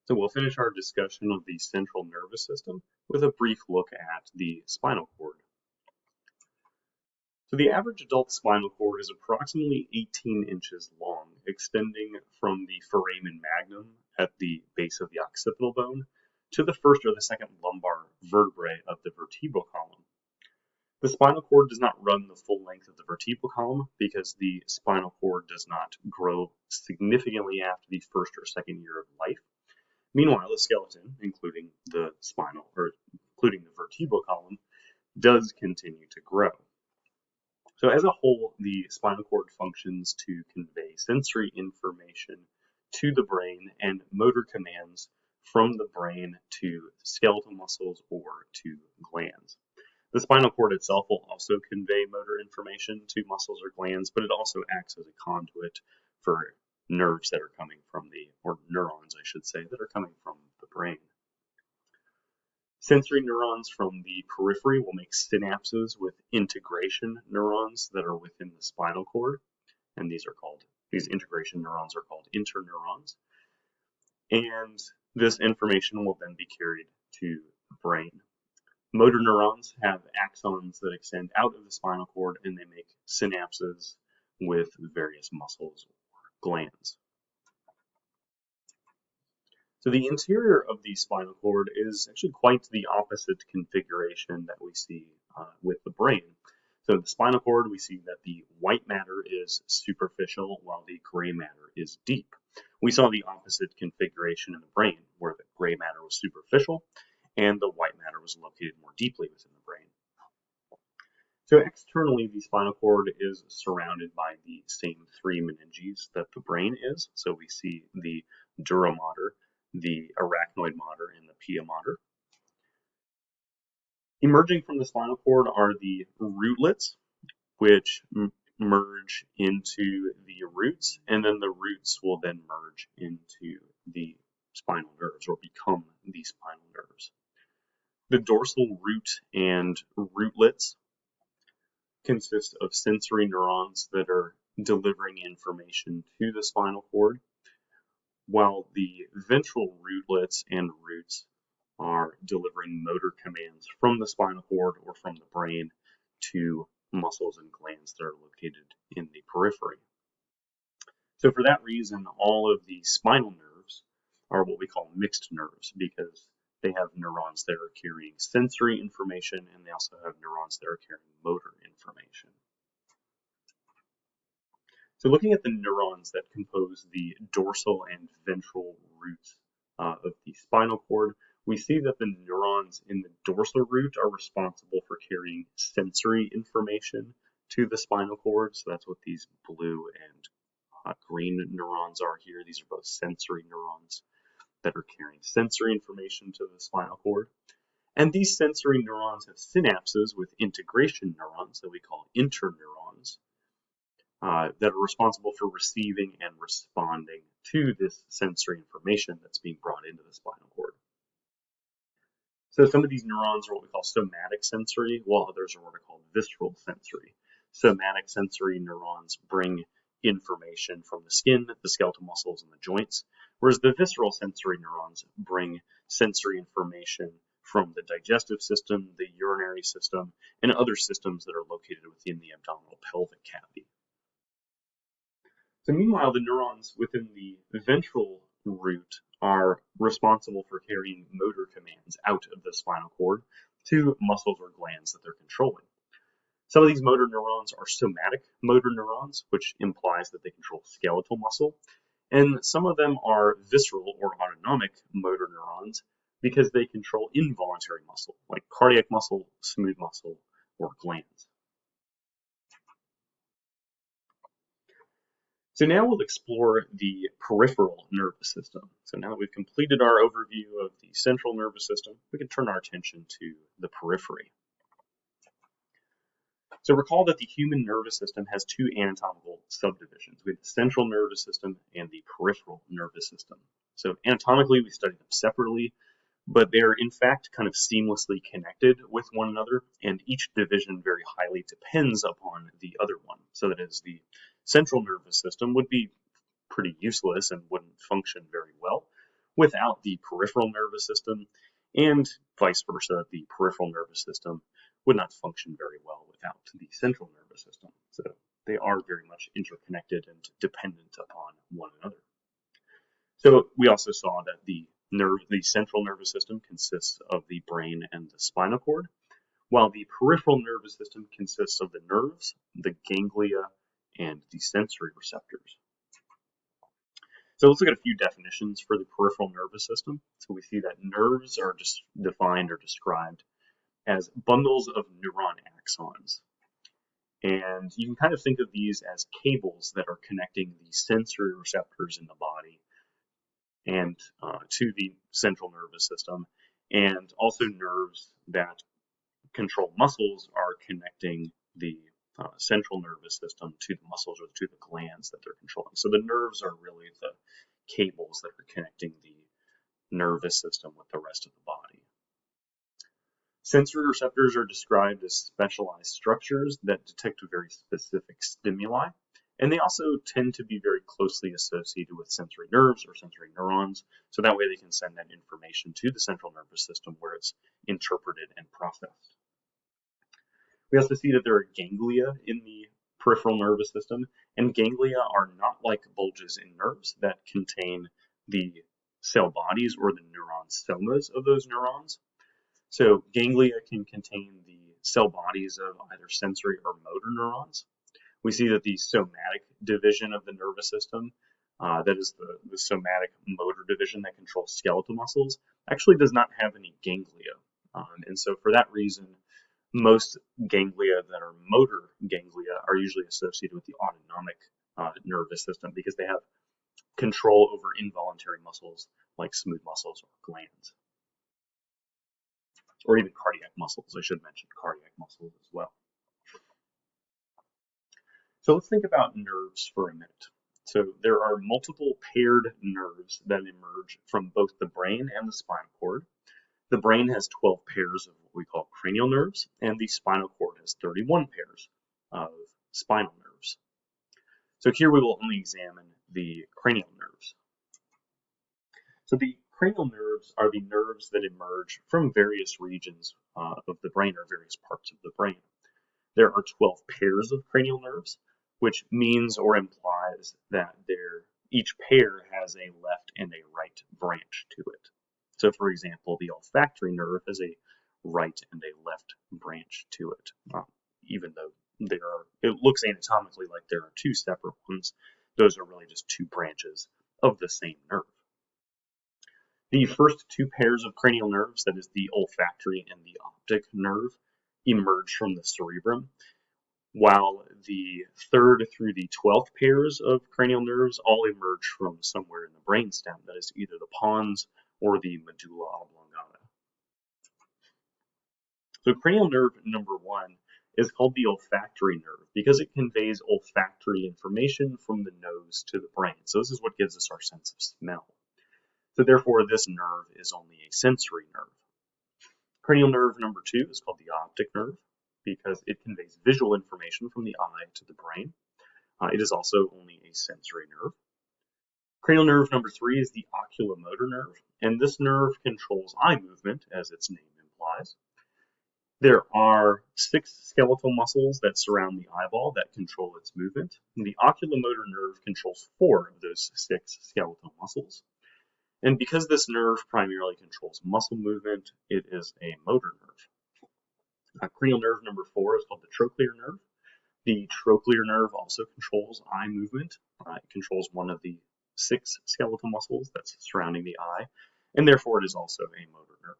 So we'll finish our discussion of the central nervous system with a brief look at the spinal cord. So the average adult spinal cord is approximately 18 inches long, extending from the foramen magnum at the base of the occipital bone to the first or the second lumbar vertebrae of the vertebral column. The spinal cord does not run the full length of the vertebral column because the spinal cord does not grow significantly after the first or second year of life. Meanwhile, the skeleton, including the vertebral column, does continue to grow. So as a whole, the spinal cord functions to convey sensory information to the brain and motor commands from the brain to skeletal muscles or to glands. The spinal cord itself will also convey motor information to muscles or glands, but it also acts as a conduit for nerves that are coming from or neurons, I should say, that are coming from the brain. Sensory neurons from the periphery will make synapses with integration neurons that are within the spinal cord, and these integration neurons are called interneurons. And this information will then be carried to the brain. Motor neurons have axons that extend out of the spinal cord, and they make synapses with various muscles or glands. So the interior of the spinal cord is actually quite the opposite configuration that we see with the brain. So in the spinal cord, we see that the white matter is superficial while the gray matter is deep. We saw the opposite configuration in the brain, where the gray matter was superficial and the white matter was located more deeply within the brain. So externally, the spinal cord is surrounded by the same three meninges that the brain is. So we see the dura mater, the arachnoid mater, and the pia mater. Emerging from the spinal cord are the rootlets, which merge into the roots, and then the roots will then merge into the spinal nerves or become the spinal nerves. The dorsal root and rootlets consist of sensory neurons that are delivering information to the spinal cord, while the ventral rootlets and roots are delivering motor commands from the spinal cord or from the brain to muscles and glands that are located in the periphery. So for that reason, all of the spinal nerves are what we call mixed nerves, because they have neurons that are carrying sensory information, and they also have neurons that are carrying motor information. So looking at the neurons that compose the dorsal and ventral roots of the spinal cord, we see that the neurons in the dorsal root are responsible for carrying sensory information to the spinal cord. So that's what these blue and green neurons are here. These are both sensory neurons that are carrying sensory information to the spinal cord. And these sensory neurons have synapses with integration neurons that we call interneurons that are responsible for receiving and responding to this sensory information that's being brought into the spinal cord. So some of these neurons are what we call somatic sensory, while others are what are called visceral sensory. Somatic sensory neurons bring information from the skin, the skeletal muscles, and the joints, whereas the visceral sensory neurons bring sensory information from the digestive system, the urinary system, and other systems that are located within the abdominal pelvic cavity. So meanwhile, the neurons within the ventral root are responsible for carrying motor commands out of the spinal cord to muscles or glands that they're controlling. Some of these motor neurons are somatic motor neurons, which implies that they control skeletal muscle, and some of them are visceral or autonomic motor neurons because they control involuntary muscle, like cardiac muscle, smooth muscle, or glands. So now we'll explore the peripheral nervous system. So now that we've completed our overview of the central nervous system, we can turn our attention to the periphery. So recall that the human nervous system has two anatomical subdivisions. We have the central nervous system and the peripheral nervous system. So anatomically, we study them separately, but they're in fact kind of seamlessly connected with one another, and each division very highly depends upon the other one. So that is, the central nervous system would be pretty useless and wouldn't function very well without the peripheral nervous system, and vice versa, the peripheral nervous system would not function very well without the central nervous system. So they are very much interconnected and dependent upon one another. So we also saw that the central nervous system consists of the brain and the spinal cord, while the peripheral nervous system consists of the nerves, the ganglia, and the sensory receptors. So let's look at a few definitions for the peripheral nervous system. So we see that nerves are just defined or described as bundles of neuron axons. And you can kind of think of these as cables that are connecting the sensory receptors in the body and to the central nervous system, and also nerves that control muscles are connecting the central nervous system to the muscles or to the glands that they're controlling. So the nerves are really the cables that are connecting the nervous system with the rest of the body. Sensory receptors are described as specialized structures that detect very specific stimuli, and they also tend to be very closely associated with sensory nerves or sensory neurons, so that way they can send that information to the central nervous system where it's interpreted and processed. We also see that there are ganglia in the peripheral nervous system, and ganglia are not like bulges in nerves that contain the cell bodies or the neuron somas of those neurons. So ganglia can contain the cell bodies of either sensory or motor neurons. We see that the somatic division of the nervous system, that is the somatic motor division that controls skeletal muscles, actually does not have any ganglia. And so for that reason, most ganglia that are motor ganglia are usually associated with the autonomic nervous system because they have control over involuntary muscles like smooth muscles or glands. Or even cardiac muscles. I should mention cardiac muscles as well. So let's think about nerves for a minute. So there are multiple paired nerves that emerge from both the brain and the spinal cord. The brain has 12 pairs of what we call cranial nerves, and the spinal cord has 31 pairs of spinal nerves. So here we will only examine the cranial nerves. So the cranial nerves are the nerves that emerge from various regions of the brain or various parts of the brain. There are 12 pairs of cranial nerves, which means or implies that each pair has a left and a right branch to it. So for example, the olfactory nerve has a right and a left branch to it, even though it looks anatomically like there are two separate ones. Those are really just two branches of the same nerve. The first two pairs of cranial nerves, that is the olfactory and the optic nerve, emerge from the cerebrum, while the third through the 12th pairs of cranial nerves all emerge from somewhere in the brainstem, that is either the pons or the medulla oblongata. So cranial nerve number 1 is called the olfactory nerve because it conveys olfactory information from the nose to the brain. So this is what gives us our sense of smell. So therefore, this nerve is only a sensory nerve. Cranial nerve number 2 is called the optic nerve because it conveys visual information from the eye to the brain. It is also only a sensory nerve. Cranial nerve number 3 is the oculomotor nerve, and this nerve controls eye movement, as its name implies. There are 6 skeletal muscles that surround the eyeball that control its movement. And the oculomotor nerve controls 4 of those 6 skeletal muscles. And because this nerve primarily controls muscle movement, it is a motor nerve. Cranial nerve number 4 is called the trochlear nerve. The trochlear nerve also controls eye movement. It controls one of the 6 skeletal muscles that's surrounding the eye, and therefore it is also a motor nerve.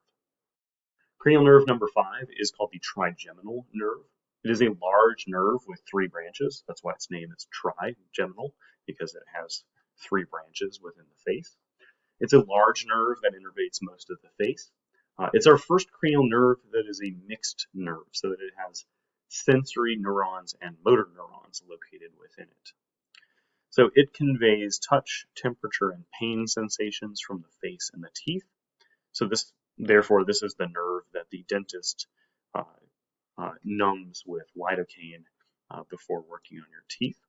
Cranial nerve number 5 is called the trigeminal nerve. It is a large nerve with 3 branches. That's why its name is trigeminal, because it has 3 branches within the face. It's a large nerve that innervates most of the face. It's our first cranial nerve that is a mixed nerve, so that it has sensory neurons and motor neurons located within it. So it conveys touch, temperature, and pain sensations from the face and the teeth. So therefore, this is the nerve that the dentist numbs with lidocaine before working on your teeth.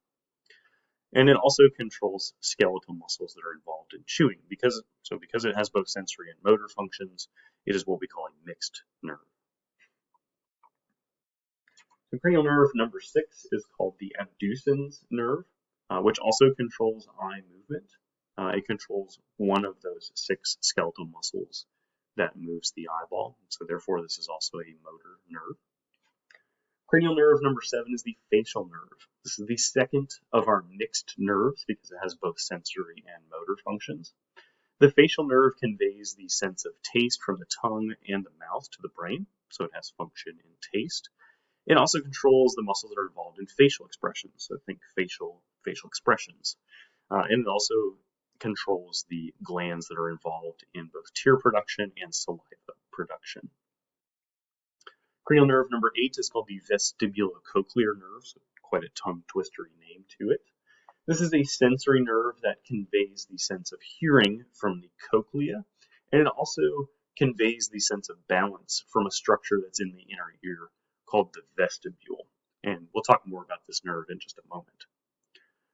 And it also controls skeletal muscles that are involved in chewing. Because it has both sensory and motor functions, it is what we call a mixed nerve. The cranial nerve number 6 is called the abducens nerve, which also controls eye movement. It controls one of those 6 skeletal muscles that moves the eyeball, so therefore this is also a motor nerve. Cranial nerve number 7 is the facial nerve. This is the second of our mixed nerves because it has both sensory and motor functions. The facial nerve conveys the sense of taste from the tongue and the mouth to the brain, so it has function in taste. It also controls the muscles that are involved in facial expressions, so think facial expressions. And it also controls the glands that are involved in both tear production and saliva production. Cranial nerve number 8 is called the vestibulocochlear nerve, so quite a tongue-twistery name to it. This is a sensory nerve that conveys the sense of hearing from the cochlea, and it also conveys the sense of balance from a structure that's in the inner ear called the vestibule. And we'll talk more about this nerve in just a moment.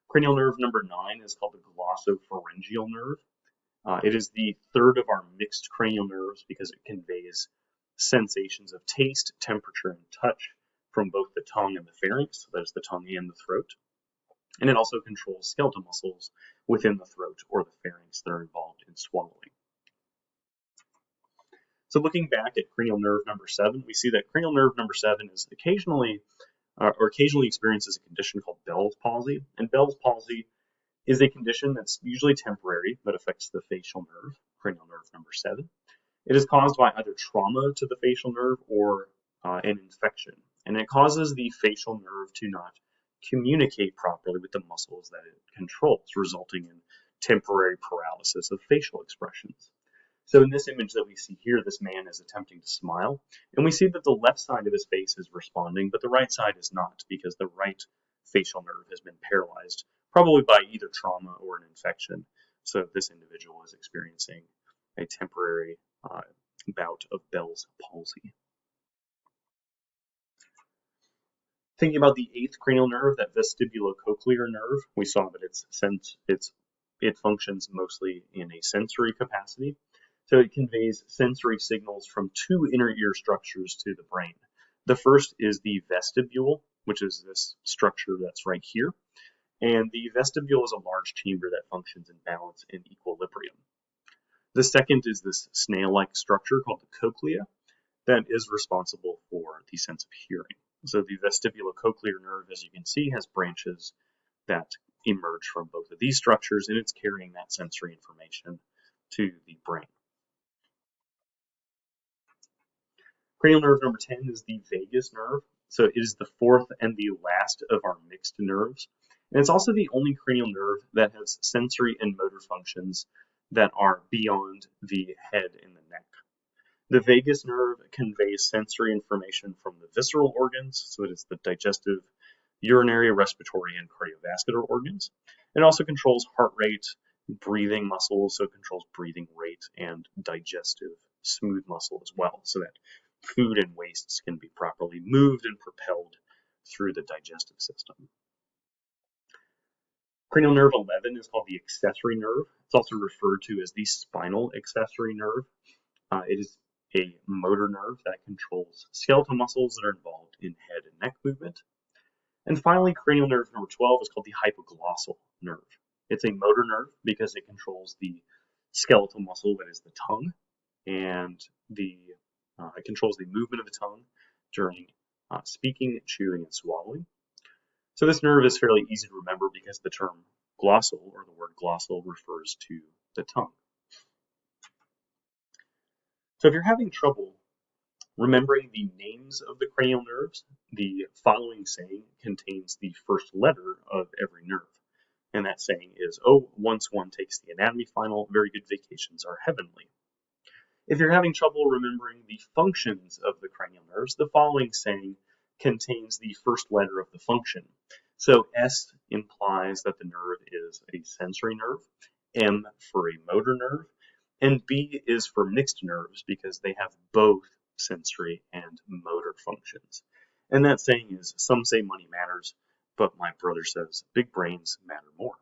Cranial nerve number 9 is called the glossopharyngeal nerve. It is the third of our mixed cranial nerves because it conveys sensations of taste, temperature, and touch from both the tongue and the pharynx, so that is the tongue and the throat. And it also controls skeletal muscles within the throat or the pharynx that are involved in swallowing. So looking back at cranial nerve number 7, we see that cranial nerve number 7 is occasionally experiences a condition called Bell's palsy. And Bell's palsy is a condition that's usually temporary that affects the facial nerve, cranial nerve number 7. It is caused by either trauma to the facial nerve or an infection, and it causes the facial nerve to not communicate properly with the muscles that it controls, resulting in temporary paralysis of facial expressions. So in this image that we see here, this man is attempting to smile, and we see that the left side of his face is responding, but the right side is not, because the right facial nerve has been paralyzed, probably by either trauma or an infection. So this individual is experiencing a temporary bout of Bell's palsy. Thinking about the 8th cranial nerve, that vestibulocochlear nerve, we saw that it functions mostly in a sensory capacity. So it conveys sensory signals from 2 inner ear structures to the brain. The first is the vestibule, which is this structure that's right here. And the vestibule is a large chamber that functions in balance and equilibrium. The second is this snail-like structure called the cochlea that is responsible for the sense of hearing. So the vestibulocochlear nerve, as you can see, has branches that emerge from both of these structures, and it's carrying that sensory information to the brain. Cranial nerve number 10 is the vagus nerve. So it is the 4th and the last of our mixed nerves. And it's also the only cranial nerve that has sensory and motor functions that are beyond the head and the neck. The vagus nerve conveys sensory information from the visceral organs, so it is the digestive, urinary, respiratory, and cardiovascular organs. It also controls heart rate, breathing muscles, so it controls breathing rate and digestive smooth muscle as well, so that food and wastes can be properly moved and propelled through the digestive system. Cranial nerve 11 is called the accessory nerve. It's also referred to as the spinal accessory nerve. It is a motor nerve that controls skeletal muscles that are involved in head and neck movement. And finally, cranial nerve number 12 is called the hypoglossal nerve. It's a motor nerve because it controls the skeletal muscle that is the tongue, and it controls the movement of the tongue during speaking, chewing, and swallowing. So this nerve is fairly easy to remember because the term glossal, or the word glossal, refers to the tongue. So if you're having trouble remembering the names of the cranial nerves, the following saying contains the first letter of every nerve. And that saying is, "Oh, once one takes the anatomy final, very good vacations are heavenly." If you're having trouble remembering the functions of the cranial nerves, the following saying contains the first letter of the function. So S implies that the nerve is a sensory nerve, M for a motor nerve, and B is for mixed nerves because they have both sensory and motor functions. And that saying is, "Some say money matters, But my brother says big brains matter more.